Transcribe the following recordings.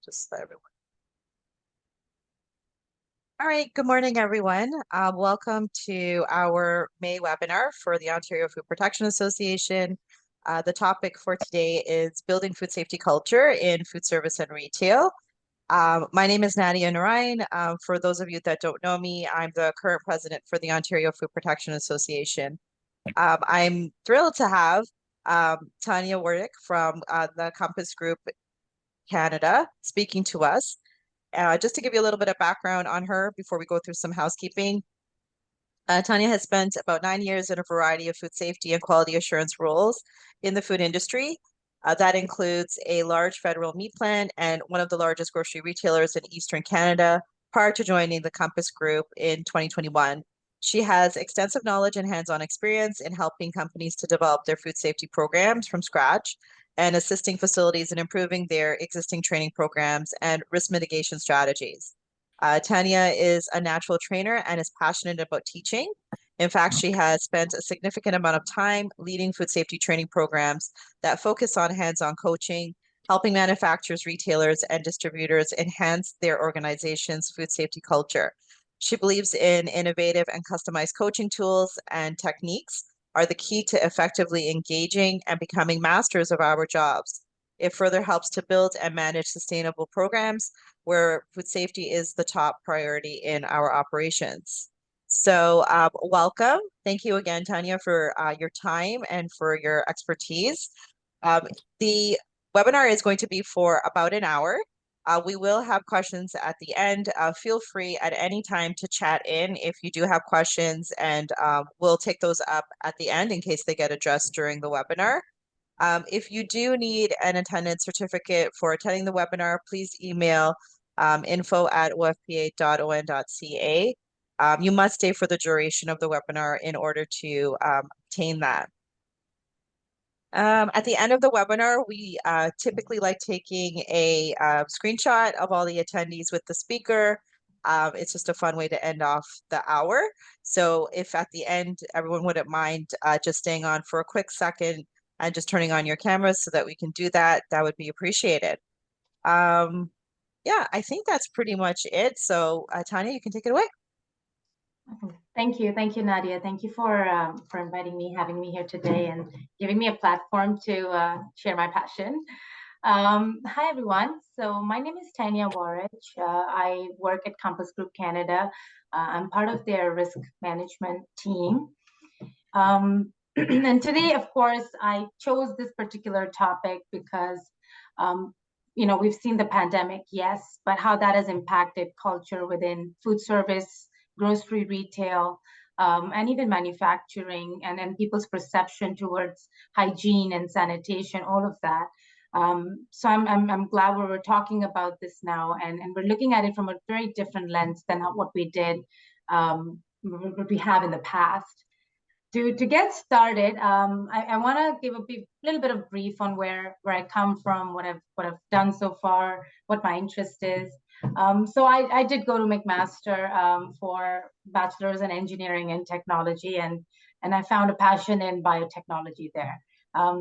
Just let everyone. All right, good morning, everyone. Welcome to our May webinar for the Ontario Food Protection Association. The topic for today is building food safety culture in food service and retail. My name is Nadia Narayan. For those of you that don't know me, I'm the current president for the Ontario Food Protection Association. I'm thrilled to have Tanya Wardick from the Compass Group Canada speaking to us. Just to give you a little bit of background on her before we go through some housekeeping, Tanya has spent about 9 years in a variety of food safety and quality assurance roles in the food industry. That includes a large federal meat plant and one of the largest grocery retailers in Eastern Canada prior to joining the Compass Group in 2021. She has extensive knowledge and hands-on experience in helping companies to develop their food safety programs from scratch and assisting facilities in improving their existing training programs and risk mitigation strategies. Tanya is a natural trainer and is passionate about teaching. In fact, she has spent a significant amount of time leading food safety training programs that focus on hands-on coaching, helping manufacturers, retailers, and distributors enhance their organization's food safety culture. She believes in innovative and customized coaching tools and techniques are the key to effectively engaging and becoming masters of our jobs. It further helps to build and manage sustainable programs where food safety is the top priority in our operations. So welcome. Thank you again, Tanya, for your time and for your expertise. The webinar is going to be for about an hour. We will have questions at the end. Feel free at any time to chat in if you do have questions, and we'll take those up at the end in case they get addressed during the webinar. If you do need an attendance certificate for attending the webinar, please email info@ofpa.on.ca. You must stay for the duration of the webinar in order to obtain that. At the end of the webinar, we typically like taking a screenshot of all the attendees with the speaker. It's just a fun way to end off the hour. So if at the end, everyone wouldn't mind just staying on for a quick second and just turning on your cameras so that we can do that, that would be appreciated. Yeah, I think that's pretty much it. So Tanya, you can take it away. Thank you, Nadia. Thank you for inviting me, having me here today, and giving me a platform to share my passion. Hi everyone. So my name is Tanya Wardick. I work at Compass Group Canada. I'm part of their risk management team. And today, of course, I chose this particular topic because we've seen the pandemic, yes, but how that has impacted culture within food service, grocery retail, and even manufacturing, and then people's perception towards hygiene and sanitation, all of that. So I'm glad we're talking about this now, and we're looking at it from a very different lens than what we did, what we have in the past. To get started, I want to give a little bit of brief on where I come from, what I've done so far, what my interest is. So I did go to McMaster for bachelor's in engineering and technology, and I found a passion in biotechnology there.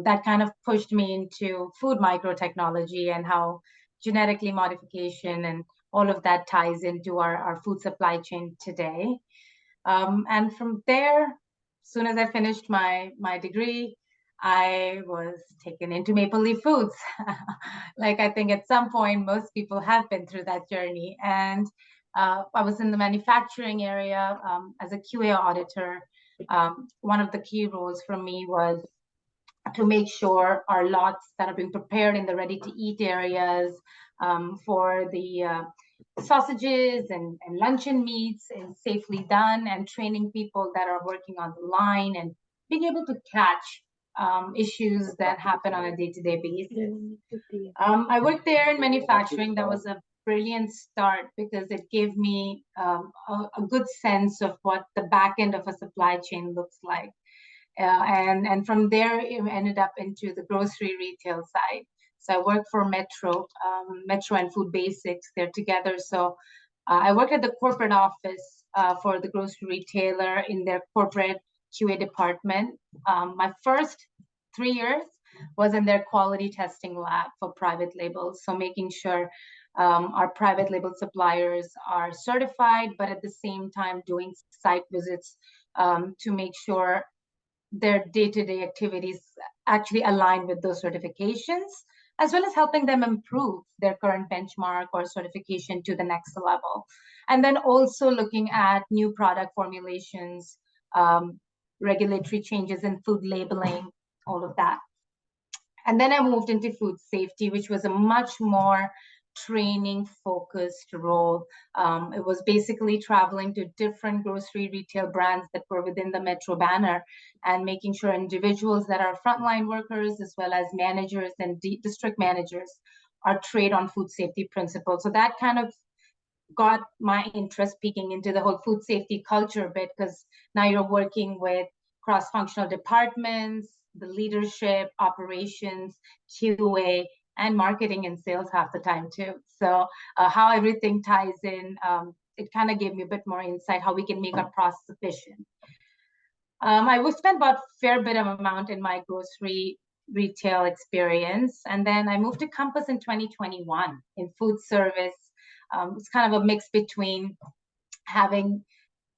That kind of pushed me into food microtechnology and how genetically modification and all of that ties into our food supply chain today. And from there, as soon as I finished my degree, I was taken into Maple Leaf Foods. Like I think at some point, most people have been through that journey. And I was in the manufacturing area as a QA auditor. One of the key roles for me was to make sure our lots that are being prepared in the ready-to-eat areas for the sausages and luncheon meats is safely done, and training people that are working on the line and being able to catch issues that happen on a day-to-day basis. I worked there in manufacturing. That was a brilliant start because it gave me a good sense of what the back end of a supply chain looks like. And from there, it ended up into the grocery retail side. So I work for Metro and Food Basics. They're together. So I work at the corporate office for the grocery retailer in their corporate QA department. My first 3 years was in their quality testing lab for private labels. So making sure Our private label suppliers are certified, but at the same time doing site visits to make sure their day-to-day activities actually align with those certifications, as well as helping them improve their current benchmark or certification to the next level. And then also looking at new product formulations, regulatory changes in food labeling, all of that. And then I moved into food safety, which was a much more training focused role. It was basically traveling to different grocery retail brands that were within the Metro banner and making sure individuals that are frontline workers, as well as managers and district managers, are trained on food safety principles. So that kind of got my interest peeking into the whole food safety culture bit, because now you're working with cross-functional departments, the leadership, operations, QA, and marketing and sales half the time too. So how everything ties in, it kind of gave me a bit more insight how we can make our process efficient. I would spend about a fair bit of amount in my grocery retail experience. And then I moved to Compass in 2021 in food service. It's kind of a mix between having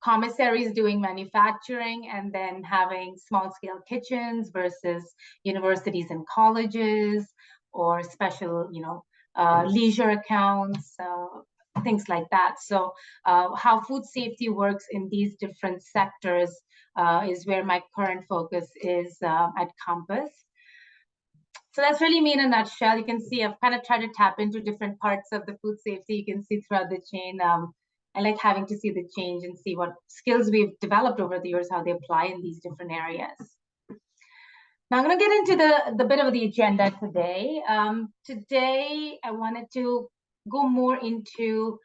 commissaries doing manufacturing and then having small scale kitchens versus universities and colleges or special, leisure accounts, things like that. So how food safety works in these different sectors is where my current focus is at Compass. So that's really me in a nutshell. You can see I've kind of tried to tap into different parts of the food safety. You can see throughout the chain. I like having to see the change and see what skills we've developed over the years, how they apply in these different areas. Now I'm going to get into the bit of the agenda today. Today, I wanted to go more into,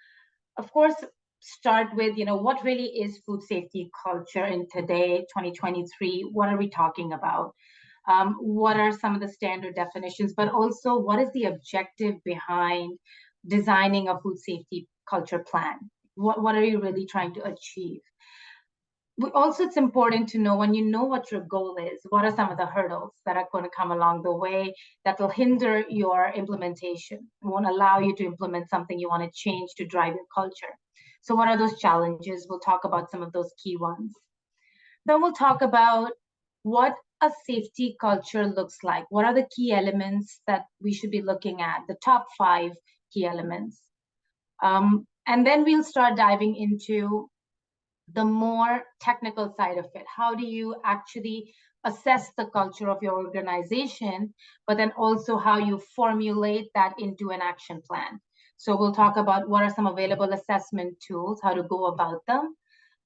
of course, start with, what really is food safety culture in today, 2023? What are we talking about? What are some of the standard definitions, but also what is the objective behind designing a food safety culture plan? What are you really trying to achieve? Also, it's important to know, when you know what your goal is, what are some of the hurdles that are going to come along the way that will hinder your implementation, won't allow you to implement something you want to change to drive your culture. So what are those challenges? We'll talk about some of those key ones. Then we'll talk about what a safety culture looks like. What are the key elements that we should be looking at, the top 5 key elements. And then we'll start diving into the more technical side of it. How do you actually assess the culture of your organization, but then also how you formulate that into an action plan. So we'll talk about what are some available assessment tools, how to go about them.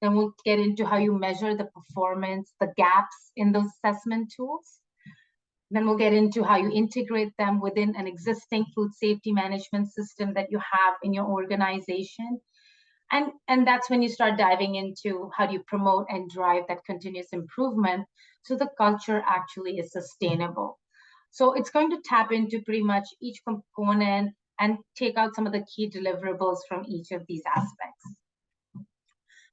Then we'll get into how you measure the performance, the gaps in those assessment tools. Then we'll get into how you integrate them within an existing food safety management system that you have in your organization. And that's when you start diving into how do you promote and drive that continuous improvement so the culture actually is sustainable. So it's going to tap into pretty much each component and take out some of the key deliverables from each of these aspects.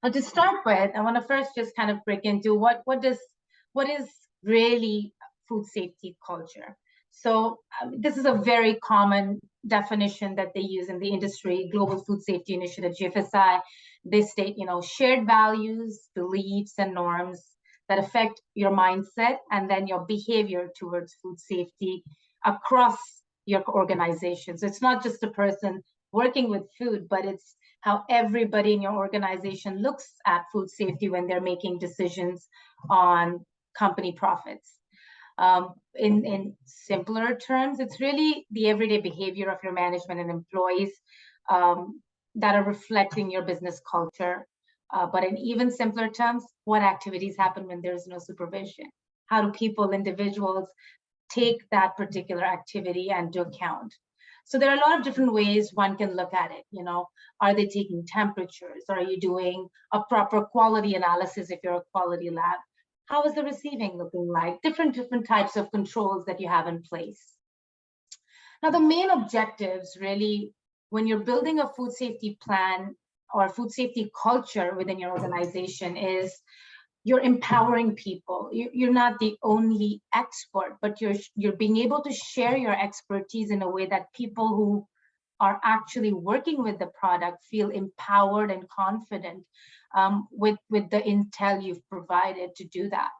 Now, to start with, I want to first just kind of break into what is really food safety culture. So this is a very common definition that they use in the industry, Global Food Safety Initiative, GFSI. They state, shared values, beliefs, and norms that affect your mindset and then your behavior towards food safety across your organization. So it's not just a person working with food, but it's how everybody in your organization looks at food safety when they're making decisions on company profits. In simpler terms, it's really the everyday behavior of your management and employees that are reflecting your business culture. But in even simpler terms, what activities happen when there's no supervision? How do people, individuals, take that particular activity into account? So there are a lot of different ways one can look at it. Are they taking temperatures? Are you doing a proper quality analysis if you're a quality lab? How is the receiving looking like? Different types of controls that you have in place. Now, the main objectives really, when you're building a food safety plan or food safety culture within your organization, is you're empowering people. You're not the only expert, but you're being able to share your expertise in a way that people who are actually working with the product feel empowered and confident with the intel you've provided to do that.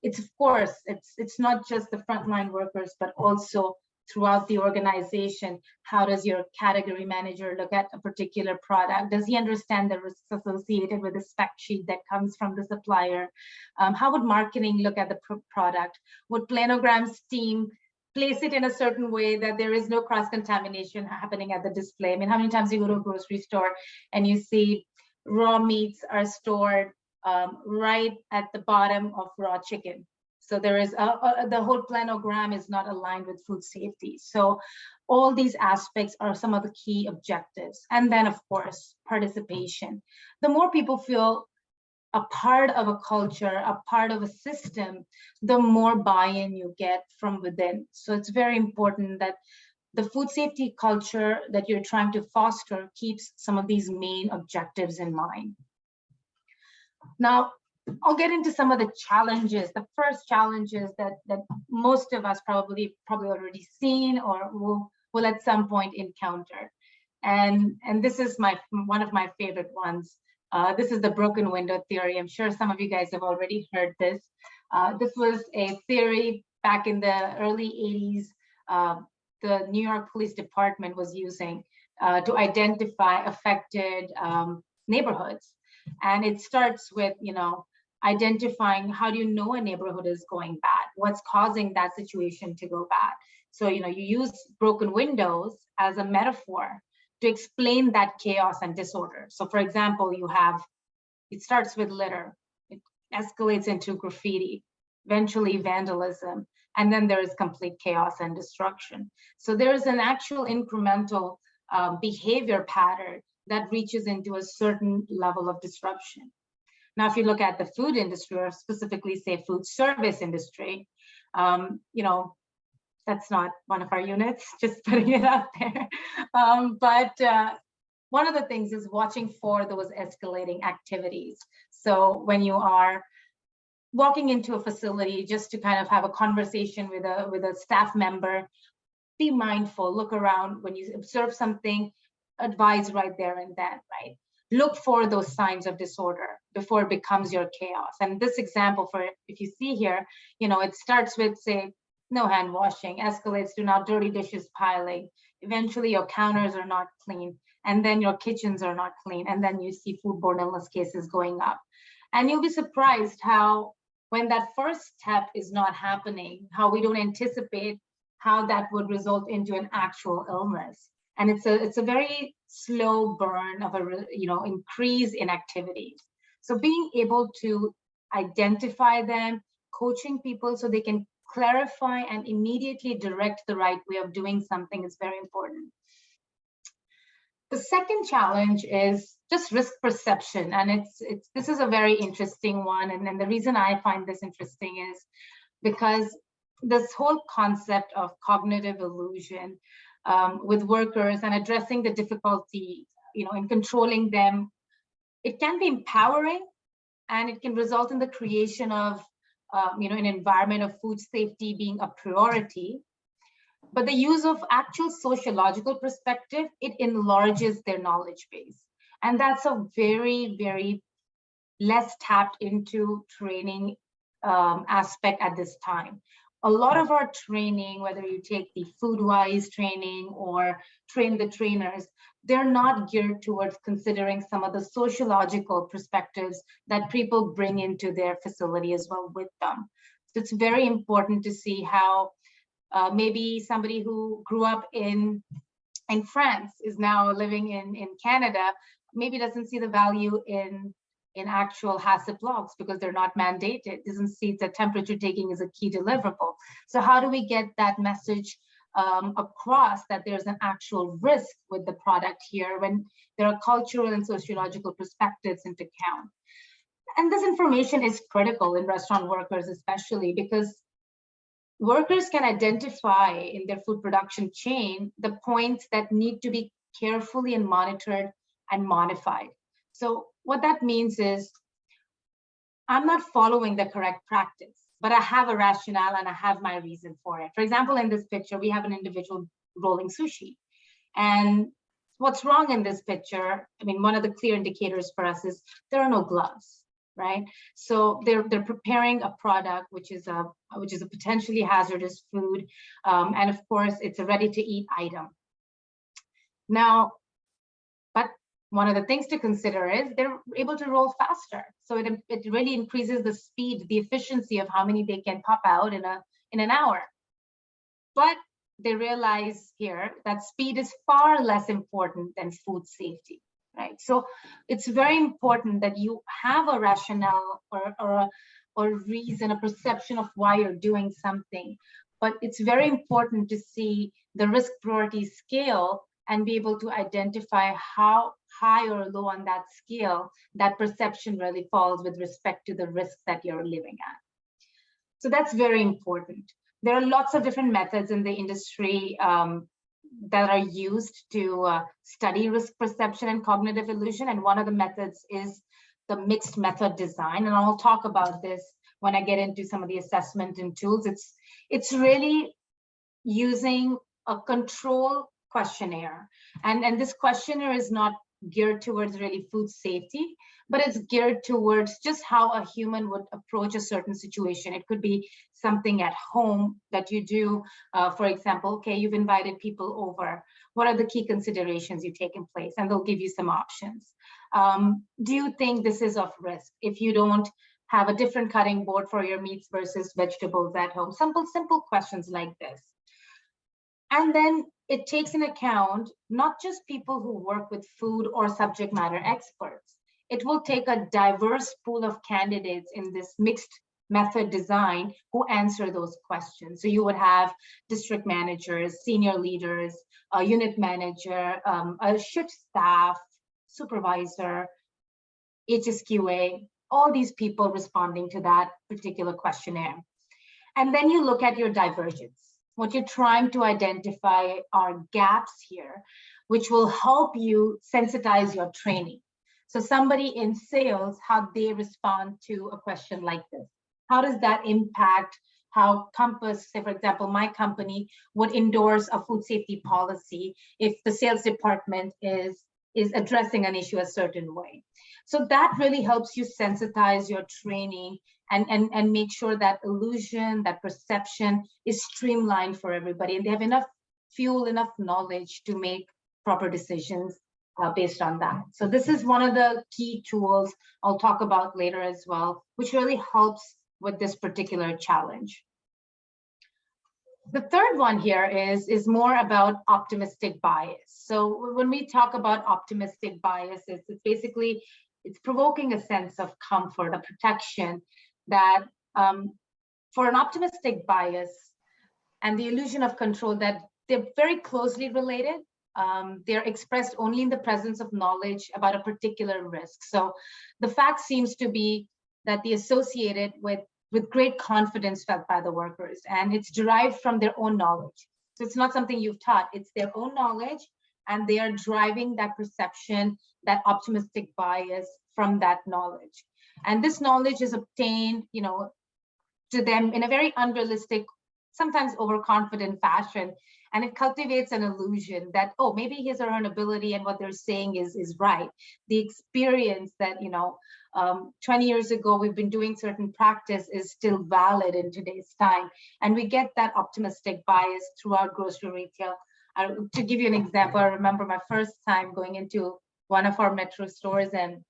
It's of course, it's not just the frontline workers, but also throughout the organization. How does your category manager look at a particular product? Does he understand the risks associated with the spec sheet that comes from the supplier? How would marketing look at the product? Would planograms team place it in a certain way that there is no cross-contamination happening at the display? I mean, how many times you go to a grocery store and you see raw meats are stored right at the bottom of raw chicken? So there is the whole planogram is not aligned with food safety. So all these aspects are some of the key objectives. And then, of course, participation. The more people feel a part of a culture, a part of a system, the more buy-in you get from within. So it's very important that the food safety culture that you're trying to foster keeps some of these main objectives in mind. Now, I'll get into some of the challenges. The first challenges that most of us probably already seen or will at some point encounter. And this is one of my favorite ones. This is the broken window theory. I'm sure some of you guys have already heard this. This was a theory back in the early 80s. The New York Police Department was using to identify affected neighborhoods. And it starts with, identifying how do you know a neighborhood is going bad? What's causing that situation to go bad? So, you use broken windows as a metaphor to explain that chaos and disorder. So for example, it starts with litter, it escalates into graffiti, eventually vandalism, and then there is complete chaos and destruction. So there is an actual incremental behavior pattern that reaches into a certain level of disruption. Now, if you look at the food industry, or specifically say food service industry, that's not one of our units, just putting it out there. But one of the things is watching for those escalating activities. So when you are walking into a facility just to kind of have a conversation with a staff member, be mindful, look around. When you observe something, advise right there and then, right? Look for those signs of disorder before it becomes your chaos. And this example, if you see here, it starts with, say, no hand washing, escalates to now dirty dishes piling. Eventually your counters are not clean, and then your kitchens are not clean, and then you see foodborne illness cases going up. And you'll be surprised how, when that first step is not happening, how we don't anticipate how that would result into an actual illness. And it's a very slow burn of increase in activities. So being able to identify them, coaching people so they can clarify and immediately direct the right way of doing something is very important. The second challenge is just risk perception, and this is a very interesting one. And the reason I find this interesting is because this whole concept of cognitive illusion with workers and addressing the difficulty, in controlling them, it can be empowering, and it can result in the creation of an environment of food safety being a priority. But the use of actual sociological perspective, it enlarges their knowledge base. And that's a very, very less tapped into training aspect at this time. A lot of our training, whether you take the FoodWise training or train the trainers, they're not geared towards considering some of the sociological perspectives that people bring into their facility as well with them. So it's very important to see how maybe somebody who grew up in France is now living in Canada, maybe doesn't see the value in actual HACCP logs because they're not mandated, doesn't see that temperature taking is a key deliverable. So how do we get that message across that there's an actual risk with the product here when there are cultural and sociological perspectives into account? And this information is critical in restaurant workers, especially because workers can identify in their food production chain the points that need to be carefully and monitored and modified. So what that means is I'm not following the correct practice, but I have a rationale and I have my reason for it. For example, in this picture, we have an individual rolling sushi. And what's wrong in this picture, I mean, one of the clear indicators for us is there are no gloves, right? So they're preparing a product which is a potentially hazardous food, and of course it's a ready-to-eat item. Now, but one of the things to consider is they're able to roll faster, so it really increases the speed, the efficiency of how many they can pop out in an hour. But they realize here that speed is far less important than food safety, right? So it's very important that you have a rationale or reason, a perception of why you're doing something. But it's very important to see the risk priority scale and be able to identify how high or low on that scale that perception really falls with respect to the risk that you're living at. So that's very important. There are lots of different methods in the industry that are used to study risk perception and cognitive illusion. And one of the methods is the mixed method design. And I'll talk about this when I get into some of the assessment and tools. It's really using a control questionnaire. And this questionnaire is not geared towards really food safety, but it's geared towards just how a human would approach a certain situation. It could be something at home that you do, for example, okay, you've invited people over. What are the key considerations you take in place? And they'll give you some options. Do you think this is of risk if you don't have a different cutting board for your meats versus vegetables at home? Simple questions like this. And then it takes into account not just people who work with food or subject matter experts. It will take a diverse pool of candidates in this mixed method design who answer those questions. So you would have district managers, senior leaders, a unit manager, a shift staff, supervisor, HSQA, all these people responding to that particular questionnaire. And then you look at your divergence. What you're trying to identify are gaps here, which will help you sensitize your training. So somebody in sales, how they respond to a question like this. How does that impact how Compass, say for example, my company would endorse a food safety policy if the sales department is addressing an issue a certain way. So that really helps you sensitize your training and make sure that illusion, that perception is streamlined for everybody, and they have enough fuel, enough knowledge to make proper decisions based on that. So this is one of the key tools I'll talk about later as well, which really helps with this particular challenge. The third one here is more about optimistic bias. So when we talk about optimistic bias, it's basically, it's provoking a sense of comfort, a protection that for an optimistic bias and the illusion of control, that they're very closely related. They're expressed only in the presence of knowledge about a particular risk. So the fact seems to be that the associated with great confidence felt by the workers, and it's derived from their own knowledge. So it's not something you've taught, it's their own knowledge, and they are driving that perception, that optimistic bias from that knowledge. And this knowledge is obtained, to them in a very unrealistic, sometimes overconfident fashion. And it cultivates an illusion that, oh, maybe his or her ability and what they're saying is right. The experience that, 20 years ago, we've been doing certain practice is still valid in today's time. And we get that optimistic bias throughout grocery retail. To give you an example, I remember my first time going into one of our metro stores, and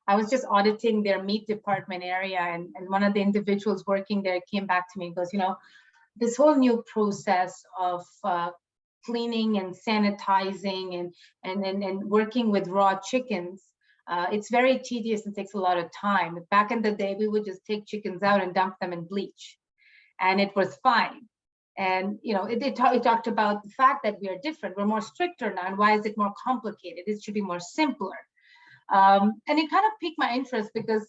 I was just auditing their meat department area, and one of the individuals working there came back to me and goes, this whole new process of cleaning and sanitizing and working with raw chickens, it's very tedious and takes a lot of time. Back in the day, we would just take chickens out and dump them in bleach, and it was fine. And it talked about the fact that we are different, we're more stricter now, and why is it more complicated? It should be more simpler. And it kind of piqued my interest, because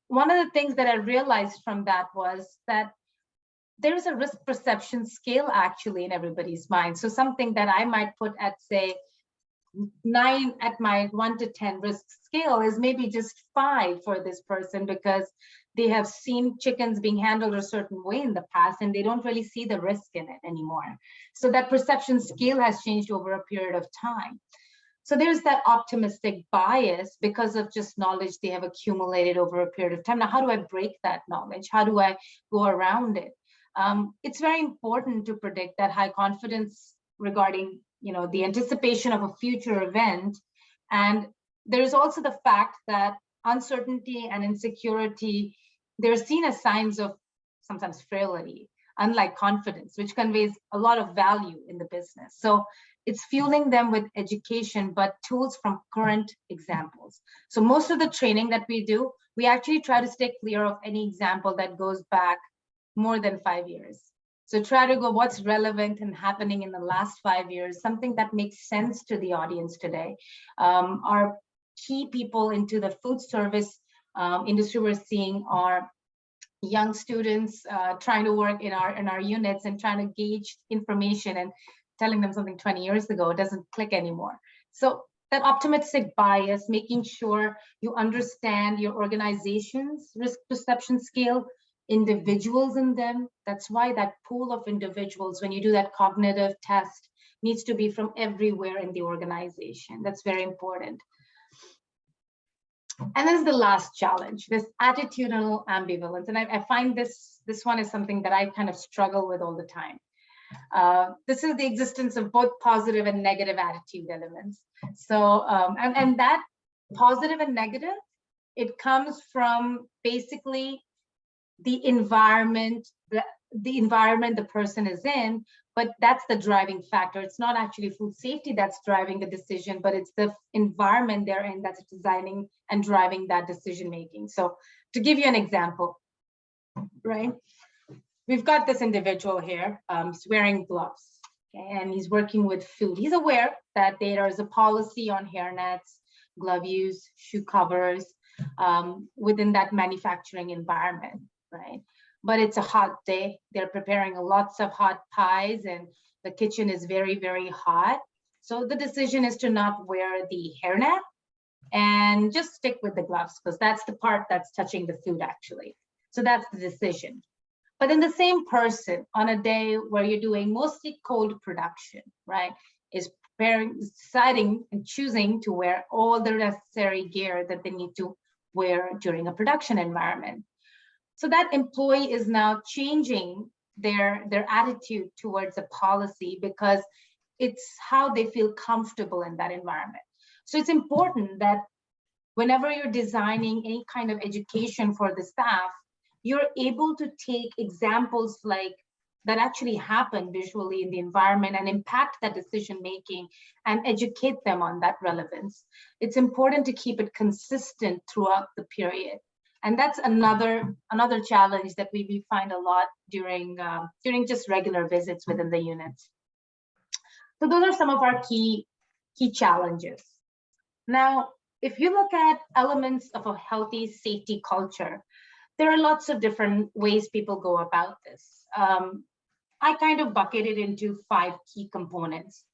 one of the things that I realized from that was that there's a risk perception scale actually in everybody's mind. So something that I might put at, say, 9 at my 1 to 10 risk scale is maybe just 5 for this person, because they have seen chickens being handled a certain way in the past, and they don't really see the risk in it anymore. So that perception scale has changed over a period of time. So there's that optimistic bias because of just knowledge they have accumulated over a period of time. Now, how do I break that knowledge? How do I go around it? It's very important to predict that high confidence regarding, the anticipation of a future event. And there's also the fact that uncertainty and insecurity, they're seen as signs of sometimes frailty, unlike confidence, which conveys a lot of value in the business. So it's fueling them with education, but tools from current examples. So most of the training that we do, we actually try to stay clear of any example that goes back more than 5 years. So try to go what's relevant and happening in the last 5 years, something that makes sense to the audience today. Our key people into the food service industry we're seeing are young students trying to work in our units and trying to gauge information, and telling them something 20 years ago doesn't click anymore. So that optimistic bias, making sure you understand your organization's risk perception scale, individuals in them. That's why that pool of individuals, when you do that cognitive test, needs to be from everywhere in the organization. That's very important. And this is the last challenge, this attitudinal ambivalence. And I find this one is something that I kind of struggle with all the time. This is the existence of both positive and negative attitude elements. So, and that positive and negative, it comes from basically the environment, the environment the person is in, but that's the driving factor. It's not actually food safety that's driving the decision, but it's the environment they're in that's designing and driving that decision making. So to give you an example, right? We've got this individual here, he's wearing gloves, okay, and he's working with food. He's aware that there is a policy on hairnets, glove use, shoe covers within that manufacturing environment, right? But it's a hot day. They're preparing lots of hot pies and the kitchen is very, very hot. So the decision is to not wear the hairnet and just stick with the gloves, because that's the part that's touching the food actually. So that's the decision. But then the same person on a day where you're doing mostly cold production, right, is preparing, deciding and choosing to wear all the necessary gear that they need to wear during a production environment. So that employee is now changing their attitude towards a policy because it's how they feel comfortable in that environment. So it's important that whenever you're designing any kind of education for the staff, you're able to take examples like that actually happen visually in the environment and impact that decision making and educate them on that relevance. It's important to keep it consistent throughout the period. And that's another challenge that we find a lot during just regular visits within the units. So those are some of our key challenges. Now, if you look at elements of a healthy safety culture, there are lots of different ways people go about this. I kind of bucket it into 5 key components.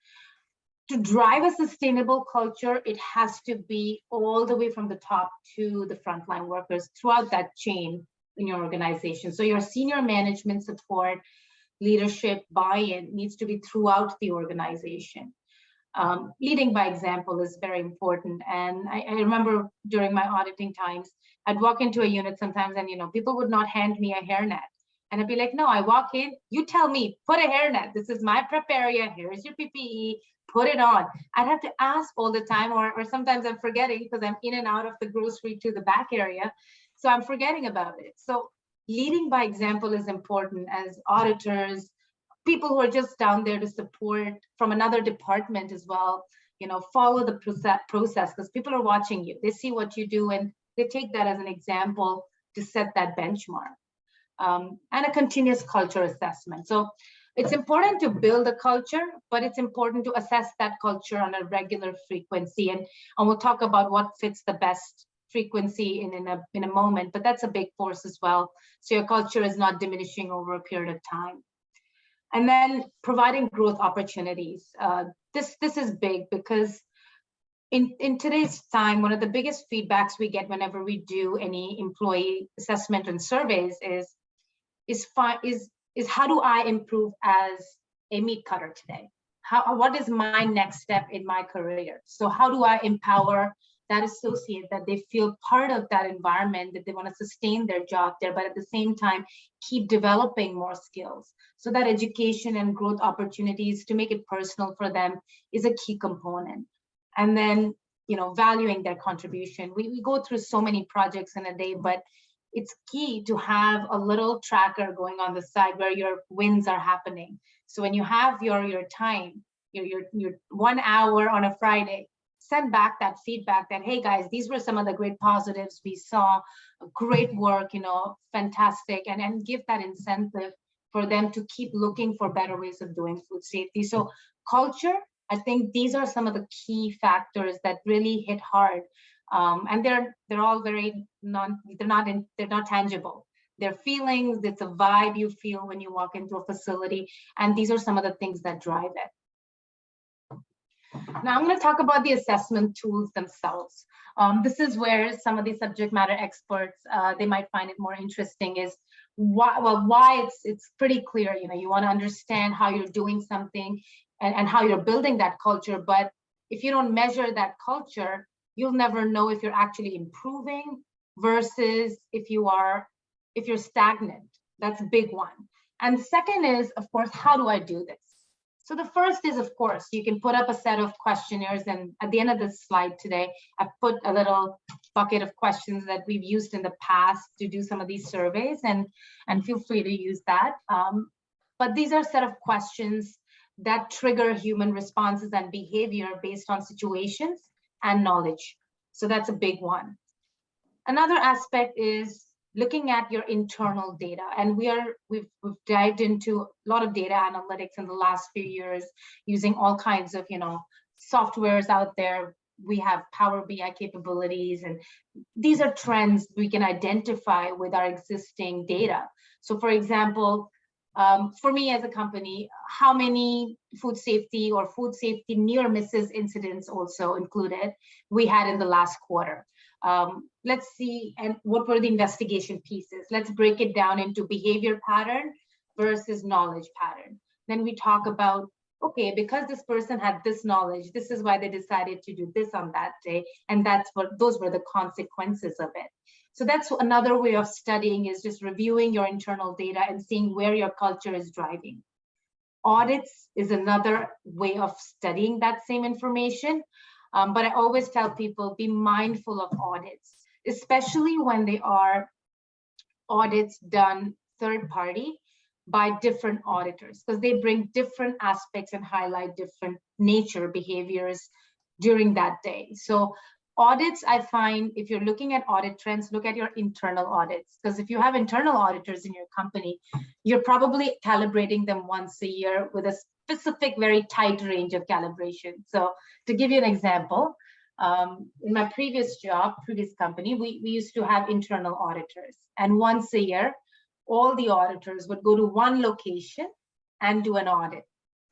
To drive a sustainable culture, it has to be all the way from the top to the frontline workers throughout that chain in your organization. So your senior management support, leadership, buy-in needs to be throughout the organization. Leading by example is very important. And I remember during my auditing times, I'd walk into a unit sometimes and, people would not hand me a hairnet. And I'd be like, no, I walk in, you tell me, put a hairnet. This is my prep area. Here's your PPE, put it on. I'd have to ask all the time, or sometimes I'm forgetting because I'm in and out of the grocery to the back area. So I'm forgetting about it. So leading by example is important as auditors, people who are just down there to support from another department as well, follow the process because people are watching you. They see what you do and they take that as an example to set that benchmark. And a continuous culture assessment. So it's important to build a culture, but it's important to assess that culture on a regular frequency. And we'll talk about what fits the best frequency in a moment, but that's a big force as well. So your culture is not diminishing over a period of time. And then providing growth opportunities. This is big because in today's time, one of the biggest feedbacks we get whenever we do any employee assessment and surveys is how do I improve as a meat cutter today? What is my next step in my career? So how do I empower that associate, that they feel part of that environment, that they want to sustain their job there, but at the same time keep developing more skills? So that education and growth opportunities, to make it personal for them, is a key component. And then, you know, valuing their contribution. We go through so many projects in a day, but it's key to have a little tracker going on the side where your wins are happening. So when you have your time, your 1 hour on a Friday, send back that feedback that, hey guys, these were some of the great positives we saw, great work, you know, fantastic, and give that incentive for them to keep looking for better ways of doing food safety. So culture, I think these are some of the key factors that really hit hard. And they're all very they're not tangible. They're feelings, it's a vibe you feel when you walk into a facility, and these are some of the things that drive it. Now I'm going to talk about the assessment tools themselves. This is where some of the subject matter experts, they might find it more interesting, is why it's pretty clear, you know, you want to understand how you're doing something and how you're building that culture. But if you don't measure that culture, you'll never know if you're actually improving versus if you're stagnant. That's a big one. And the second is, of course, how do I do this? So the first is, of course, you can put up a set of questionnaires, and at the end of this slide today, I've put a little bucket of questions that we've used in the past to do some of these surveys, and feel free to use that. But these are a set of questions that trigger human responses and behavior based on situations and knowledge. So that's a big one. Another aspect is looking at your internal data, and we've dived into a lot of data analytics in the last few years, using all kinds of, you know, softwares out there. We have Power BI capabilities, and these are trends we can identify with our existing data. So for example, for me as a company, how many food safety or food safety near misses incidents also included we had in the last quarter. Let's see, and what were the investigation pieces? Let's break it down into behavior pattern versus knowledge pattern. Then we talk about, okay, because this person had this knowledge, this is why they decided to do this on that day, and those were the consequences of it. So that's another way of studying, is just reviewing your internal data and seeing where your culture is driving. Audits is another way of studying that same information. But I always tell people, be mindful of audits, especially when they are audits done third party by different auditors, because they bring different aspects and highlight different nature behaviors during that day. So audits, I find, if you're looking at audit trends, look at your internal audits, because if you have internal auditors in your company, you're probably calibrating them once a year with a specific, very tight range of calibration. So to give you an example, in my previous company, we used to have internal auditors, and once a year, all the auditors would go to one location and do an audit,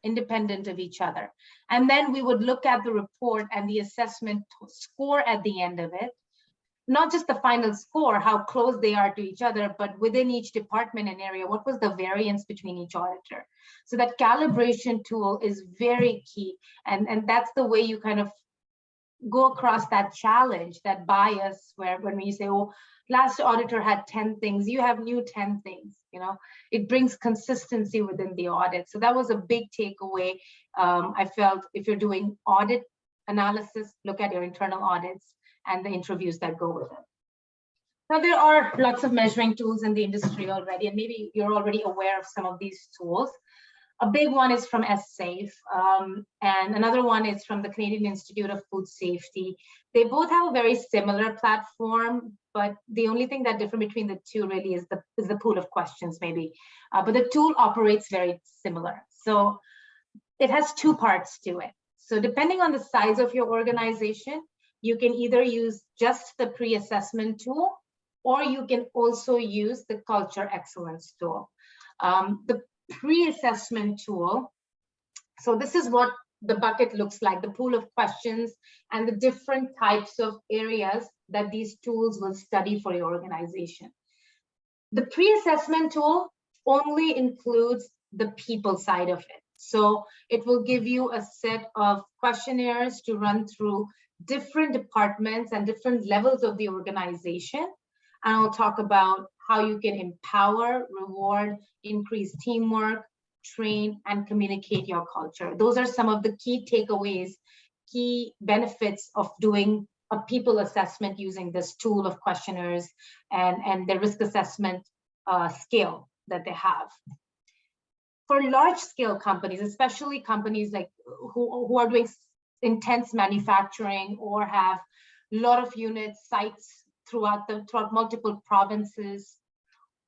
independent of each other. And then we would look at the report and the assessment score at the end of it, not just the final score, how close they are to each other, but within each department and area, what was the variance between each auditor? So that calibration tool is very key. And that's the way you kind of go across that challenge, that bias, where when you say, oh, last auditor had 10 things, you have new 10 things, you know, it brings consistency within the audit. So that was a big takeaway. I felt if you're doing audit analysis, look at your internal audits and the interviews that go with it. Now, there are lots of measuring tools in the industry already, and maybe you're already aware of some of these tools. A big one is from SSAFE, and another one is from the Canadian Institute of Food Safety. They both have a very similar platform, but the only thing that differs between the two really is the pool of questions, maybe. But the tool operates very similar. So it has two parts to it. So depending on the size of your organization, you can either use just the pre-assessment tool, or you can also use the culture excellence tool. The pre-assessment tool, so this is what the bucket looks like, the pool of questions and the different types of areas that these tools will study for your organization. The pre-assessment tool only includes the people side of it. So it will give you a set of questionnaires to run through different departments and different levels of the organization. And I'll talk about how you can empower, reward, increase teamwork, train, and communicate your culture. Those are some of the key takeaways, key benefits of doing a people assessment using this tool of questionnaires and the risk assessment scale that they have. For large scale companies, especially companies like who are doing intense manufacturing or have a lot of units, sites throughout multiple provinces,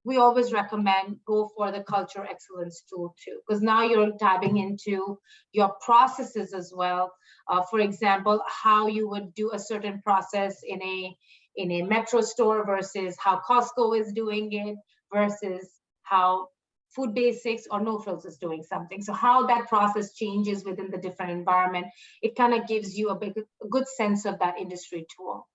we always recommend go for the culture excellence tool too, because now you're tapping into your processes as well. For example, how you would do a certain process in a metro store versus how Costco is doing it versus how Food Basics or No Frills is doing something. So how that process changes within the different environment, it kind of gives you a good sense of that industry tool.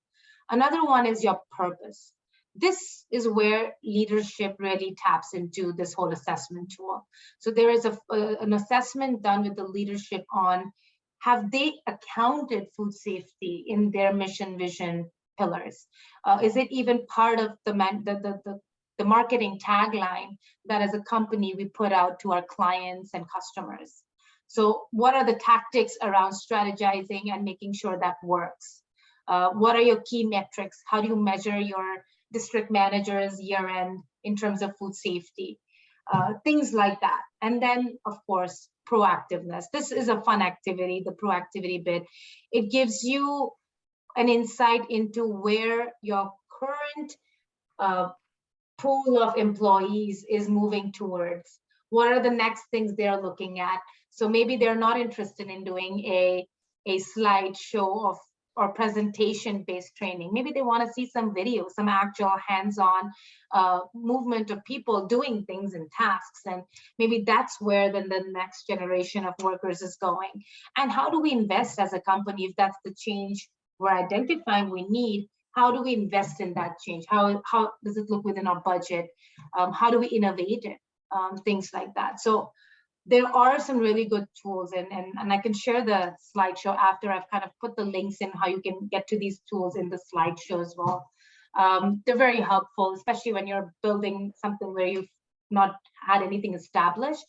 Another one is your purpose. This is where leadership really taps into this whole assessment tool. So there is an assessment done with the leadership on, have they accounted food safety in their mission vision pillars? Is it even part of the marketing tagline that as a company we put out to our clients and customers? So what are the tactics around strategizing and making sure that works? What are your key metrics? How do you measure your district managers year-end in terms of food safety? Things like that. And then, of course, proactiveness. This is a fun activity, the proactivity bit. It gives you an insight into where your current pool of employees is moving towards. What are the next things they're looking at? So maybe they're not interested in doing a slideshow or presentation-based training. Maybe they want to see some video, some actual hands-on movement of people doing things and tasks. And maybe that's where then the next generation of workers is going. And how do we invest as a company if that's the change we're identifying we need? How do we invest in that change? How does it look within our budget? How do we innovate it? Things like that. So there are some really good tools, and I can share the slideshow after I've kind of put the links in how you can get to these tools in the slideshow as well. They're very helpful, especially when you're building something where you've not had anything established.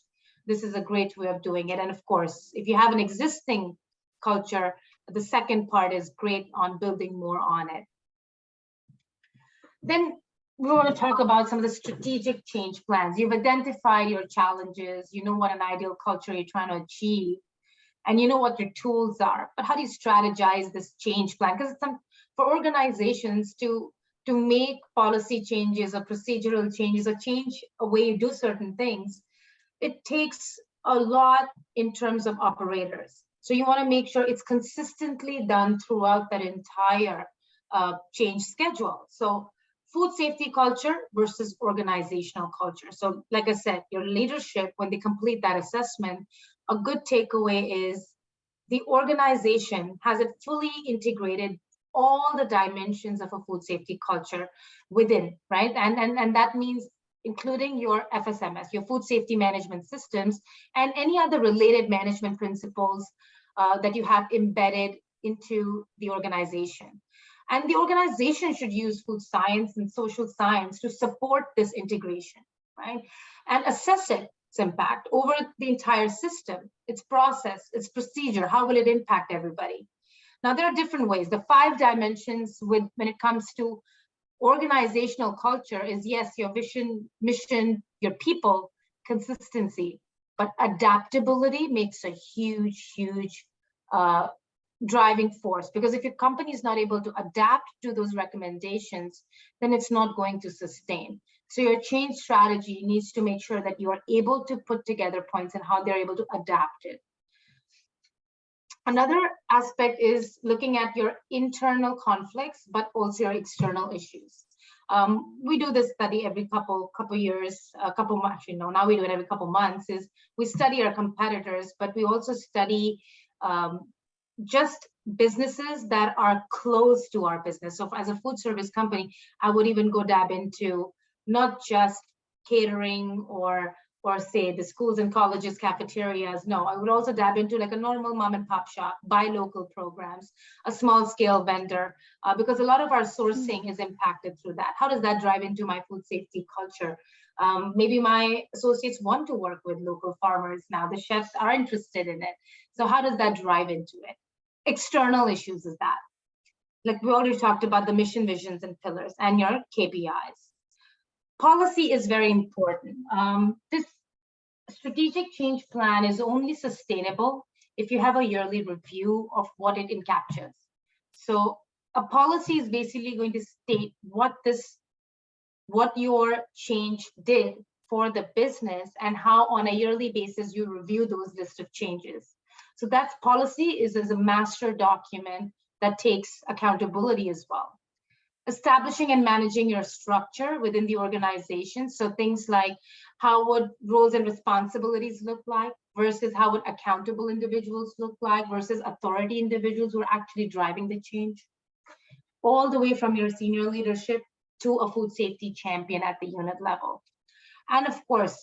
This is a great way of doing it. And of course, if you have an existing culture, the second part is great on building more on it. Then we want to talk about some of the strategic change plans. You've identified your challenges, you know what an ideal culture you're trying to achieve, and you know what your tools are, but how do you strategize this change plan? Because it's for organizations to make policy changes or procedural changes or change a way you do certain things, it takes a lot in terms of operators. So you want to make sure it's consistently done throughout that entire change schedule. So food safety culture versus organizational culture. So like I said, your leadership, when they complete that assessment, a good takeaway is the organization has it fully integrated all the dimensions of a food safety culture within, right? And that means including your FSMS, your food safety management systems, and any other related management principles that you have embedded into the organization. And the organization should use food science and social science to support this integration, right? And assess its impact over the entire system, its process, its procedure, how will it impact everybody? Now, there are different ways. The 5 dimensions when it comes to organizational culture is, yes, your vision, mission, your people, consistency, but adaptability makes a huge, huge driving force, because if your company is not able to adapt to those recommendations, then it's not going to sustain. So your change strategy needs to make sure that you are able to put together points and how they're able to adapt it. Another aspect is looking at your internal conflicts, but also your external issues. We do this study every couple years, actually no, now we do it every couple months, is we study our competitors, but we also study just businesses that are close to our business. So as a food service company, I would even go dab into not just catering or say the schools and colleges cafeterias. No, I would also dab into like a normal mom and pop shop, buy local programs, a small scale vendor, because a lot of our sourcing is impacted through that. How does that drive into my food safety culture? Maybe my associates want to work with local farmers now. The chefs are interested in it. So how does that drive into it? External issues is that. Like we already talked about the mission, visions, and pillars and your KPIs. Policy is very important. This strategic change plan is only sustainable if you have a yearly review of what it encaptures. So a policy is basically going to state what your change did for the business and how on a yearly basis you review those list of changes. So that's policy is a master document that takes accountability as well. Establishing and managing your structure within the organization. So things like how would roles and responsibilities look like versus how would accountable individuals look like versus authority individuals who are actually driving the change. All the way from your senior leadership to a food safety champion at the unit level. And of course,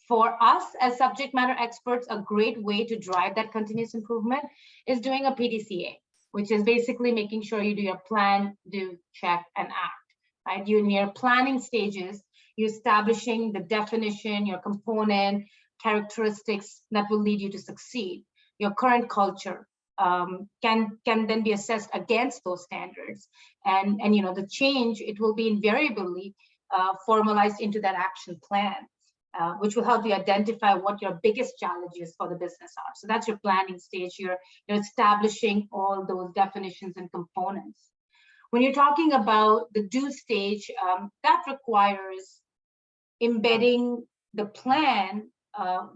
for us as subject matter experts, a great way to drive that continuous improvement is doing a PDCA, which is basically making sure you do your plan, do, check, and act, right? You in your planning stages, you're establishing the definition, your component, characteristics that will lead you to succeed. Your current culture can then be assessed against those standards. And the change, it will be invariably formalized into that action plan, which will help you identify what your biggest challenges for the business are. So that's your planning stage. You're establishing all those definitions and components. When you're talking about the do stage, that requires embedding the plan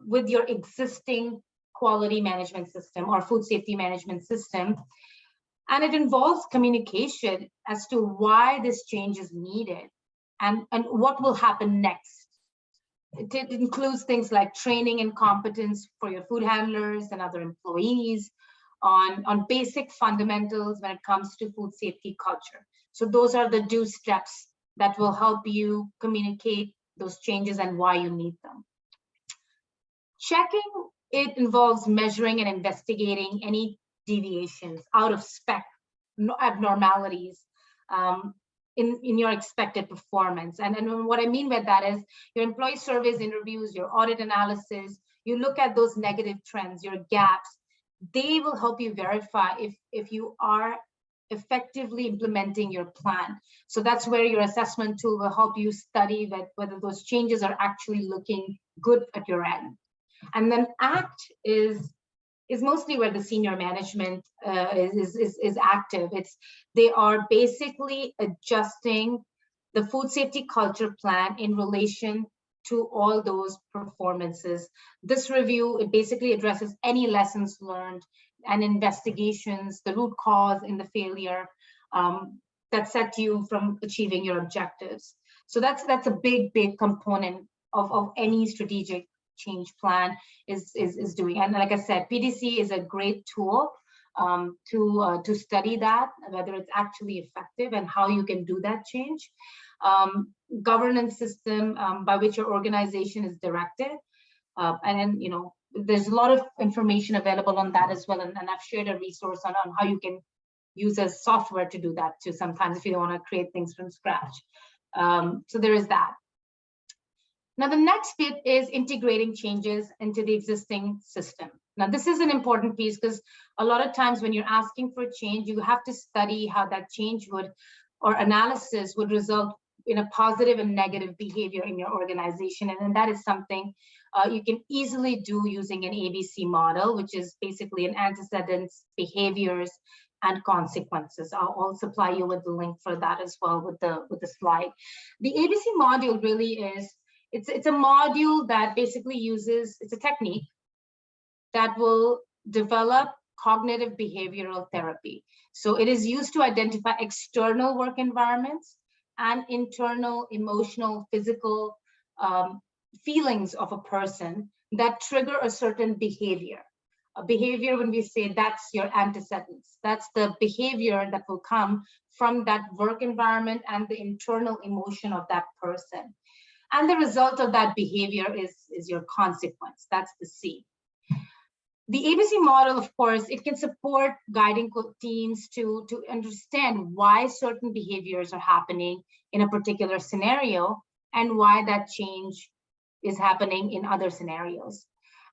with your existing quality management system or food safety management system. And it involves communication as to why this change is needed and what will happen next. It includes things like training and competence for your food handlers and other employees on basic fundamentals when it comes to food safety culture. So those are the do steps that will help you communicate those changes and why you need them. Checking, it involves measuring and investigating any deviations out of spec, abnormalities in your expected performance. And what I mean by that is your employee surveys, interviews, your audit analysis, you look at those negative trends, your gaps, they will help you verify if you are effectively implementing your plan. So that's where your assessment tool will help you study whether those changes are actually looking good at your end. And then act is mostly where the senior management is active. They are basically adjusting the food safety culture plan in relation to all those performances. This review, it basically addresses any lessons learned and investigations, the root cause in the failure that set you from achieving your objectives. So that's a big component of any strategic change plan is doing. And like I said, PDC is a great tool to study that, whether it's actually effective and how you can do that change. Governance system by which your organization is directed. And then, there's a lot of information available on that as well. And I've shared a resource on how you can use a software to do that too, sometimes if you don't want to create things from scratch. So there is that. Now, the next bit is integrating changes into the existing system. Now, this is an important piece because a lot of times when you're asking for change, you have to study how that change or analysis would result in a positive and negative behavior in your organization. And then that is something you can easily do using an ABC model, which is basically an antecedents, behaviors, and consequences. I'll supply you with the link for that as well with the slide. The ABC module really is, it's a module that basically uses, it's a technique that will develop cognitive behavioral therapy. So it is used to identify external work environments and internal emotional, physical feelings of a person that trigger a certain behavior. A behavior, when we say that's your antecedents, that's the behavior that will come from that work environment and the internal emotion of that person. And the result of that behavior is your consequence. That's the C. The ABC model, of course, it can support guiding teams to understand why certain behaviors are happening in a particular scenario and why that change is happening in other scenarios.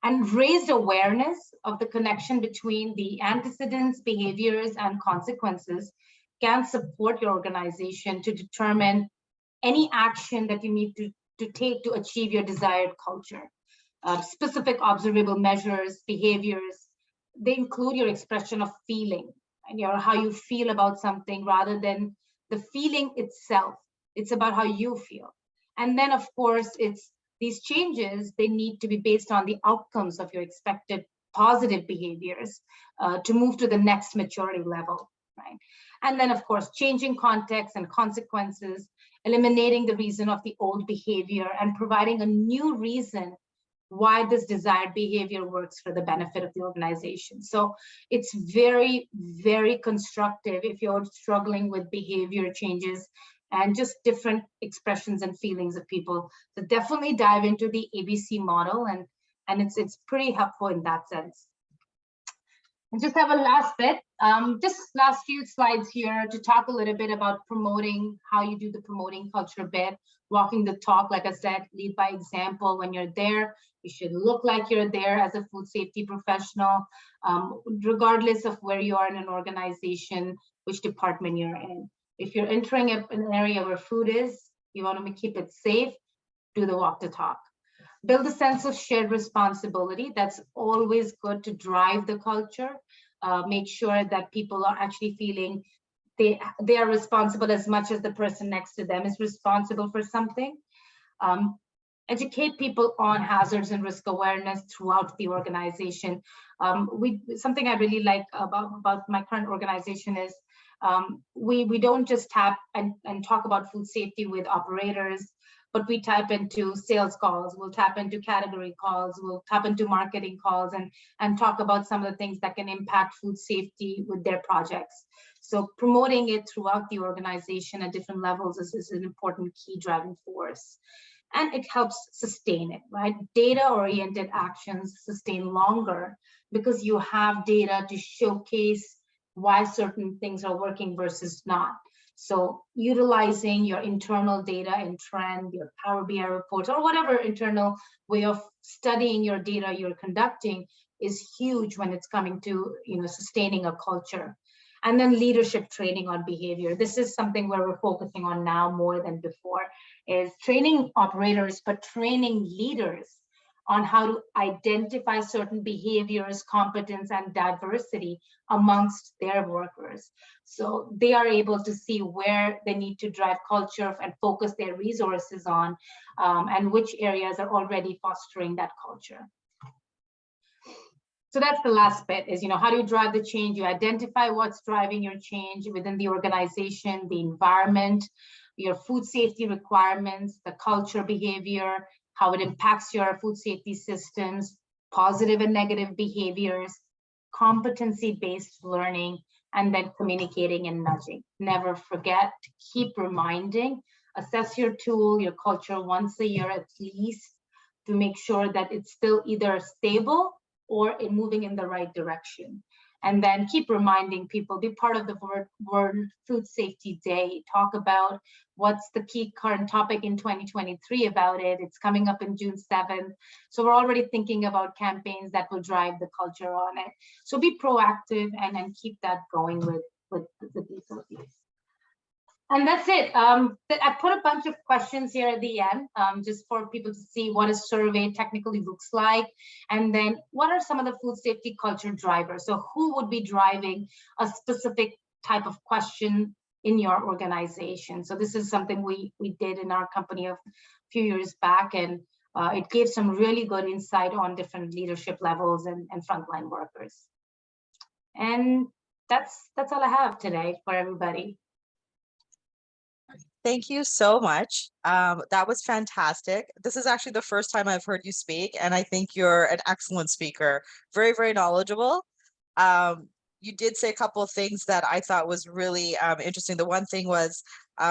And raised awareness of the connection between the antecedents, behaviors, and consequences can support your organization to determine any action that you need to take to achieve your desired culture. Specific observable measures, behaviors, they include your expression of feeling and how you feel about something rather than the feeling itself. It's about how you feel. And then, of course, these changes, they need to be based on the outcomes of your expected positive behaviors to move to the next maturity level, right? And then, of course, changing context and consequences, eliminating the reason of the old behavior and providing a new reason why this desired behavior works for the benefit of the organization. So it's very, very constructive if you're struggling with behavior changes and just different expressions and feelings of people. So definitely dive into the ABC model, and it's pretty helpful in that sense. And just have a last bit, just last few slides here to talk a little bit about promoting, how you do the promoting culture bit, walking the talk. Like I said, lead by example. When you're there, you should look like you're there as a food safety professional, regardless of where you are in an organization, which department you're in. If you're entering an area where food is, you want to keep it safe, do the walk the talk. Build a sense of shared responsibility. That's always good to drive the culture. Make sure that people are actually feeling they are responsible as much as the person next to them is responsible for something. Educate people on hazards and risk awareness throughout the organization. Something I really like about my current organization is we don't just tap and talk about food safety with operators, but we tap into sales calls, we'll tap into category calls, we'll tap into marketing calls and talk about some of the things that can impact food safety with their projects. So promoting it throughout the organization at different levels is an important key driving force. And it helps sustain it, right? Data-oriented actions sustain longer because you have data to showcase why certain things are working versus not. So utilizing your internal data and trend, your Power BI reports, or whatever internal way of studying your data you're conducting is huge when it's coming to sustaining a culture. And then leadership training on behavior. This is something where we're focusing on now more than before, is training operators, but training leaders on how to identify certain behaviors, competence, and diversity amongst their workers. So they are able to see where they need to drive culture and focus their resources on, and which areas are already fostering that culture. So that's the last bit is, how do you drive the change? You identify what's driving your change within the organization, the environment, your food safety requirements, the culture behavior, how it impacts your food safety systems, positive and negative behaviors, competency-based learning, and then communicating and nudging. Never forget to keep reminding, assess your tool, your culture once a year at least to make sure that it's still either stable or moving in the right direction. And then keep reminding people, be part of the World Food Safety Day. Talk about what's the key current topic in 2023 about it. It's coming up in June 7th. So we're already thinking about campaigns that will drive the culture on it. So be proactive and keep that going with these things. And that's it. I put a bunch of questions here at the end, just for people to see what a survey technically looks like. And then what are some of the food safety culture drivers? So who would be driving a specific type of question in your organization? So this is something we did in our company a few years back, and it gave some really good insight on different leadership levels and frontline workers. And that's all I have today for everybody. Thank you so much. That was fantastic. This is actually the first time I've heard you speak, and I think you're an excellent speaker. Very, very knowledgeable. Um, you did say a couple of things that I thought was really interesting. The one thing was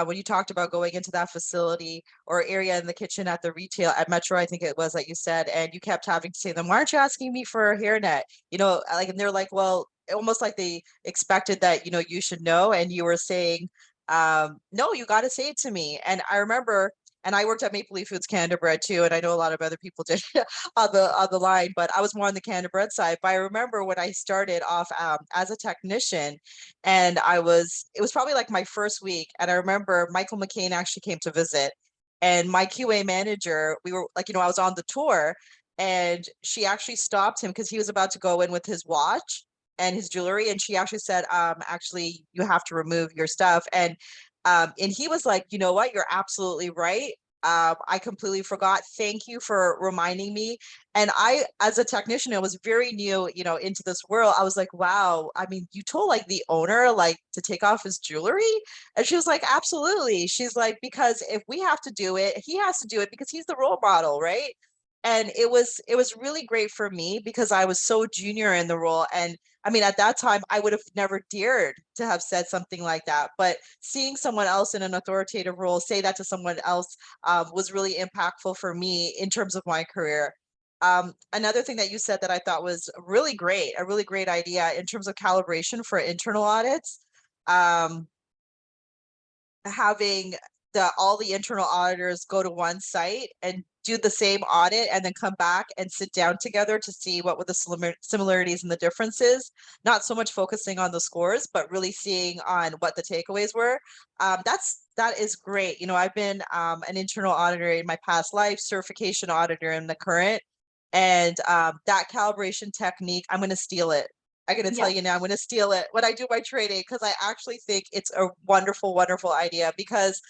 when you talked about going into that facility or area in the kitchen at the retail at Metro, I think it was that you said, and you kept having to say to them, "Why aren't you asking me for a hairnet?" You know, like, and they're like, well, almost like they expected that, you know, you should know, and you were saying no, you got to say it to me. And I remember, and I worked at Maple Leaf Foods Canada Bread too, and I know a lot of other people did on the line, but I was more on the Canada Bread side. But I remember when I started off as a technician, and it was probably like my first week, and I remember Michael McCain actually came to visit, and my QA manager, we were like, you know, I was on the tour, and she actually stopped him because he was about to go in with his watch and his jewelry, and she actually said, actually, you have to remove your stuff. And he was like, you know what, you're absolutely right. I completely forgot. Thank you for reminding me. And I, as a technician, I was very new, you know, into this world. I was like, wow, I mean, you told like the owner like to take off his jewelry? And she was like, absolutely. She's like, because if we have to do it, he has to do it because he's the role model, right? And it was really great for me because I was so junior in the role. And I mean, at that time, I would have never dared to have said something like that. But seeing someone else in an authoritative role say that to someone else was really impactful for me in terms of my career. Another thing that you said that I thought was really great, a really great idea in terms of calibration for internal audits. Um, Having all the internal auditors go to one site and do the same audit and then come back and sit down together to see what were the similarities and the differences, not so much focusing on the scores, but really seeing on what the takeaways were. That is great. You know, I've been an internal auditor in my past life, certification auditor in the current, and that calibration technique, I'm going to steal it. I'm going to tell Yeah. you now, I'm going to steal it when I do my training because I actually think it's a wonderful, wonderful idea because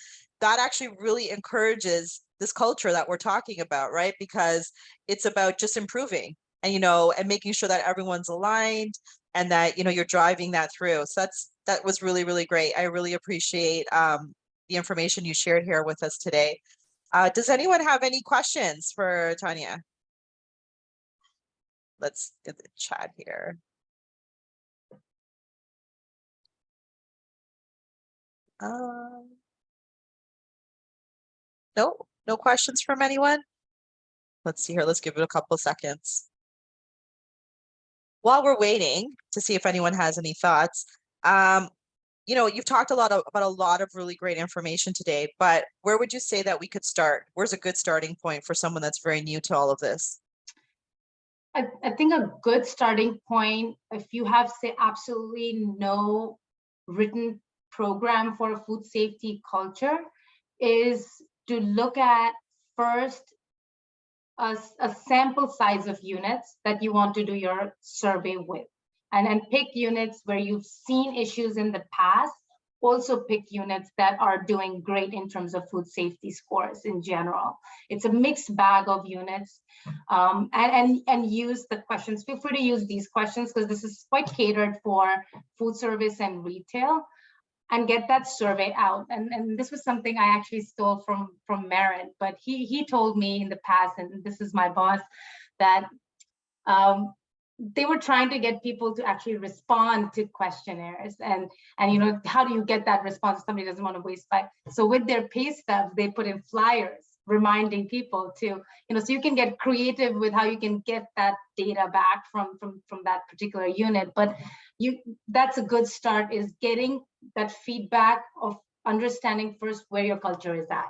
that actually really encourages this culture that we're talking about, right? Because it's about just improving and, you know, and making sure that everyone's aligned and that, you know, you're driving that through. So that was really, really great. I really appreciate the information you shared here with us today. Does anyone have any questions for Tanya? Let's get the chat here. No, no questions from anyone? Let's see here. Let's give it a couple seconds. While we're waiting to see if anyone has any thoughts, you know, you've talked about a lot of really great information today, but where would you say that we could start? Where's a good starting point for someone that's very new to all of this? I think a good starting point, if you have, say, absolutely no written program for a food safety culture, is to look at first a sample size of units that you want to do your survey with, and pick units where you've seen issues in the past. Also pick units that are doing great in terms of food safety scores in general. It's a mixed bag of units, and use the questions. Feel free to use these questions because this is quite catered for food service and retail, and get that survey out. And this was something I actually stole from Merit, but he told me in the past, and this is my boss, that they were trying to get people to actually respond to questionnaires, and you know, how do you get that response if somebody doesn't want to waste time? So with their pay stubs, they put in flyers reminding people to, you know, so you can get creative with how you can get that data back from that particular unit. But that's a good start, is getting that feedback of understanding first where your culture is at.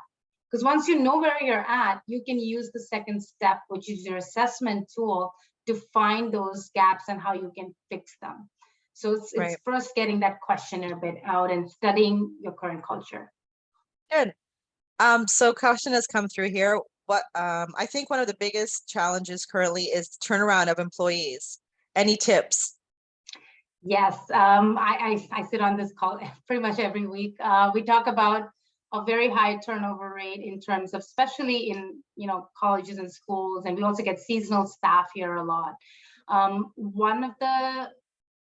Because once you know where you're at, you can use the second step, which is your assessment tool, to find those gaps and how you can fix them. So it's first getting that questionnaire bit out and studying your current culture. Good. So question has come through here. What I think one of the biggest challenges currently is turnaround of employees. Any tips? Yes, I sit on this call pretty much every week. We talk about a very high turnover rate in terms of, especially in, you know, colleges and schools, and we also get seasonal staff here a lot.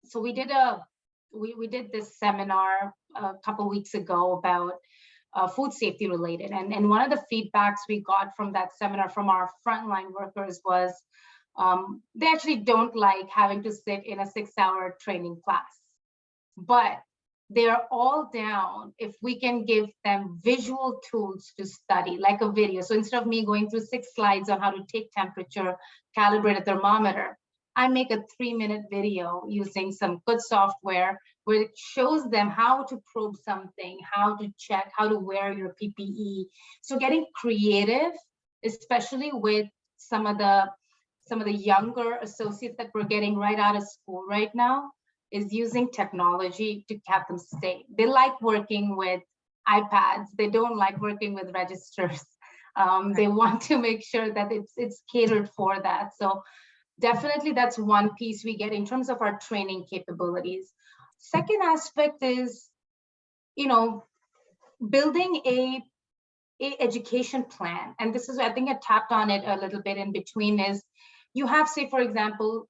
So we did this seminar a couple weeks ago about food safety related. And one of the feedbacks we got from that seminar from our frontline workers was they actually don't like having to sit in a 6-hour training class, but they're all down if we can give them visual tools to study, like a video. So instead of me going through 6 slides on how to take temperature, calibrate a thermometer, I make a 3-minute video using some good software where it shows them how to probe something, how to check, how to wear your PPE. So getting creative, especially with some of the younger associates that we're getting right out of school right now, is using technology to keep them safe. They like working with iPads. They don't like working with registers. They want to make sure that it's catered for that. So definitely that's one piece we get in terms of our training capabilities. Second aspect is, building a education plan. And this is, I think I tapped on it a little bit in between, is you have, say, for example,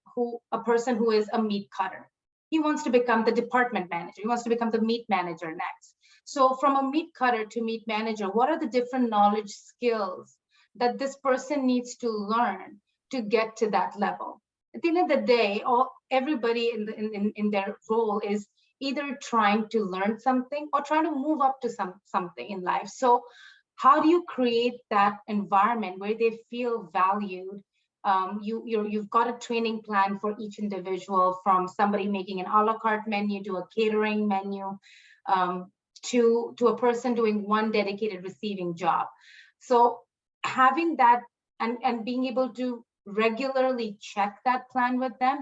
a person who is a meat cutter. He wants to become the department manager. He wants to become the meat manager next. So from a meat cutter to meat manager, what are the different knowledge skills that this person needs to learn to get to that level? At the end of the day, everybody in their role is either trying to learn something or trying to move up to something in life. So how do you create that environment where they feel valued? You've got a training plan for each individual, from somebody making an a la carte menu to a catering menu, to a person doing one dedicated receiving job. So having that and being able to regularly check that plan with them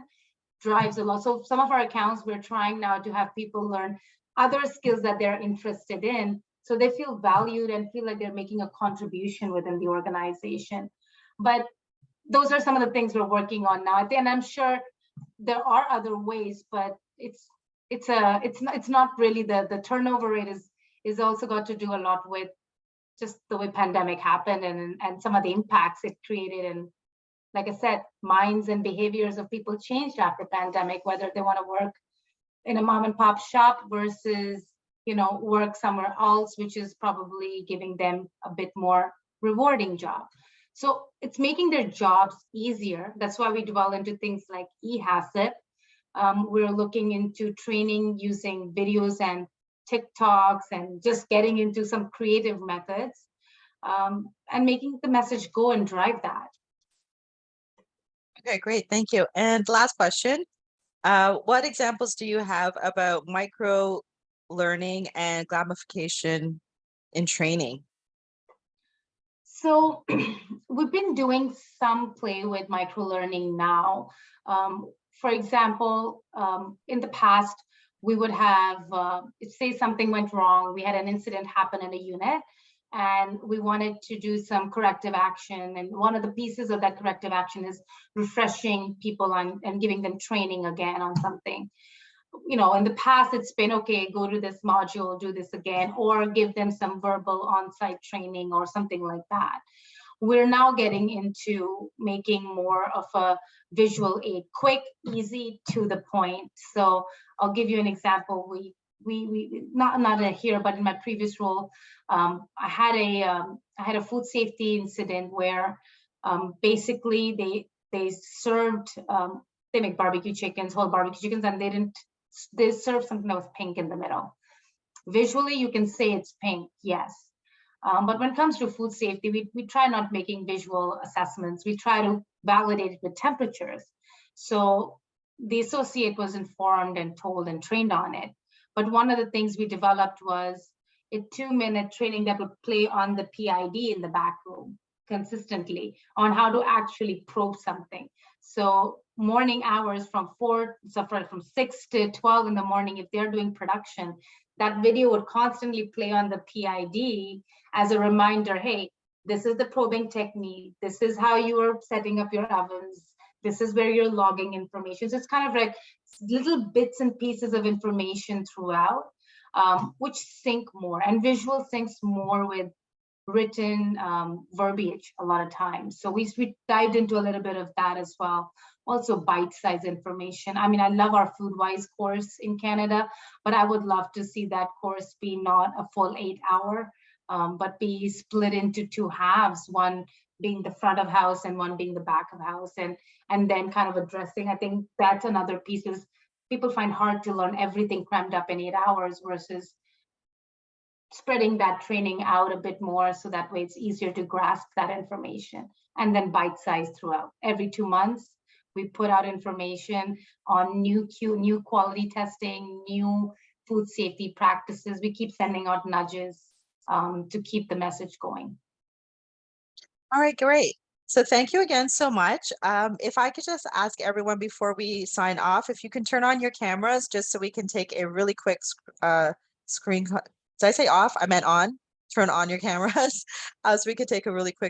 drives a lot. So some of our accounts, we're trying now to have people learn other skills that they're interested in, so they feel valued and feel like they're making a contribution within the organization. But those are some of the things we're working on now. And I'm sure there are other ways, but it's not really the turnover rate is also got to do a lot with just the way pandemic happened and some of the impacts it created. And like I said, minds and behaviors of people changed after pandemic, whether they want to work in a mom and pop shop versus, work somewhere else, which is probably giving them a bit more rewarding job. So it's making their jobs easier. That's why we dwell into things like eHACCP. We're looking into training using videos and TikToks and just getting into some creative methods, and making the message go and drive that. Okay, great. Thank you. And last question. What examples do you have about micro learning and gamification in training? So we've been doing some play with microlearning now. For example, in the past, we would have, say something went wrong, we had an incident happen in a unit, and we wanted to do some corrective action. And one of the pieces of that corrective action is refreshing people and giving them training again on something. In the past, it's been, okay, go to this module, do this again, or give them some verbal on-site training or something like that. We're now getting into making more of a visual aid, quick, easy, to the point. So I'll give you an example. We not here, but in my previous role, I had a food safety incident where basically they served, they make barbecue chickens, whole barbecue chickens, and they served something that was pink in the middle. Visually, you can say it's pink, yes. But when it comes to food safety, we try not making visual assessments. We try to validate it with temperatures. So the associate was informed and told and trained on it. But one of the things we developed was a 2-minute training that would play on the PID in the back room consistently on how to actually probe something. So morning hours from 6 to 12 in the morning, if they're doing production, that video would constantly play on the PID as a reminder, hey, this is the probing technique. This is how you are setting up your ovens. This is where you're logging information. So it's kind of like little bits and pieces of information throughout, which sync more, and visual syncs more with written verbiage a lot of times. So we dived into a little bit of that as well. Also bite-sized information. I mean, I love our FoodWise course in Canada, but I would love to see that course be not a full 8-hour, but be split into two halves, one being the front of house and one being the back of house, and then kind of addressing. I think that's another piece, is people find hard to learn everything crammed up in 8 hours versus spreading that training out a bit more, so that way it's easier to grasp that information, and then bite-sized throughout. Every 2 months, we put out information on new quality testing, new food safety practices. We keep sending out nudges to keep the message going. All right, great. So thank you again so much. If I could just ask everyone before we sign off, if you can turn on your cameras just so we can take a really quick screen. Did I say off? I meant on. Turn on your cameras so we could take a really quick